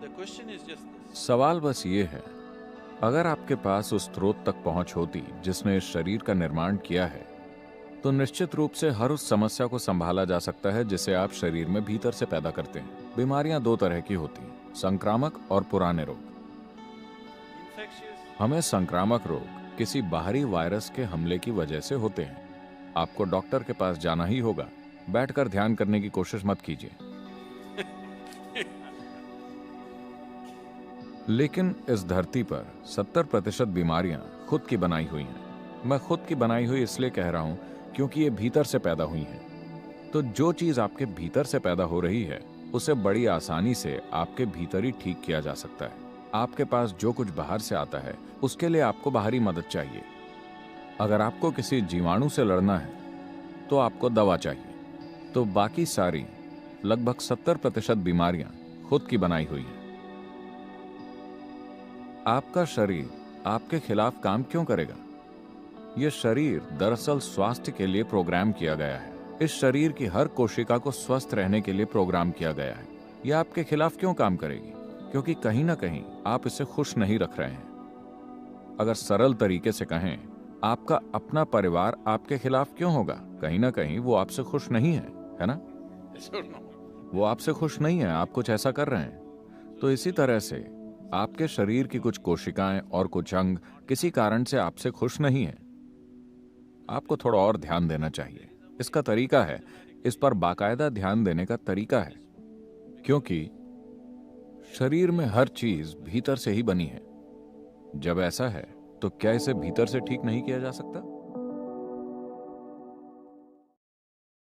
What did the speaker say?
The question is just this. सवाल बस ये है, अगर आपके पास उस स्रोत तक पहुंच होती जिसने इस शरीर का निर्माण किया है, तो निश्चित रूप से हर उस समस्या को संभाला जा सकता है जिसे आप शरीर में भीतर से पैदा करते हैं। बीमारियां दो तरह की होती हैं, संक्रामक और पुराने रोग। Infectious. हमें संक्रामक रोग किसी बाहरी वायरस के हमले की वजह से होते हैं। आपको डॉक्टर के पास जाना ही होगा। बैठकर ध्यान करने की कोशिश मत कीजिए। लेकिन इस धरती पर 70% बीमारियां खुद की बनाई हुई हैं। मैं खुद की बनाई हुई इसलिए कह रहा हूं क्योंकि ये भीतर से पैदा हुई हैं। तो जो चीज आपके भीतर से पैदा हो रही है, उसे बड़ी आसानी से आपके भीतर ही ठीक किया जा सकता है। आपके पास जो कुछ बाहर से आता है, उसके लिए आपको बाहरी मदद चाहिए। अगर आपको किसी जीवाणु से लड़ना है, तो आपको दवा चाहिए। तो बाकी सारी लगभग 70% बीमारियां खुद की बनाई हुई हैं। आपका शरीर आपके खिलाफ काम क्यों करेगा? यह शरीर दरअसल स्वास्थ्य के लिए प्रोग्राम किया गया है। इस शरीर की हर कोशिका को स्वस्थ रहने के लिए प्रोग्राम किया गया है। यह आपके खिलाफ क्यों काम करेगी? क्योंकि कहीं ना कहीं आप इसे खुश नहीं रख रहे हैं। अगर सरल तरीके से कहें, आपका अपना परिवार आपके खिलाफ क्यों होगा? कहीं ना कहीं वो आपसे खुश नहीं है ना? Yes or no? वो आपसे खुश नहीं है, आप कुछ ऐसा कर रहे हैं। तो इसी तरह से आपके शरीर की कुछ कोशिकाएं और कुछ अंग किसी कारण से आपसे खुश नहीं है। आपको थोड़ा और ध्यान देना चाहिए। इसका तरीका है, इस पर बाकायदा ध्यान देने का तरीका है, क्योंकि शरीर में हर चीज भीतर से ही बनी है। जब ऐसा है, तो क्या इसे भीतर से ठीक नहीं किया जा सकता?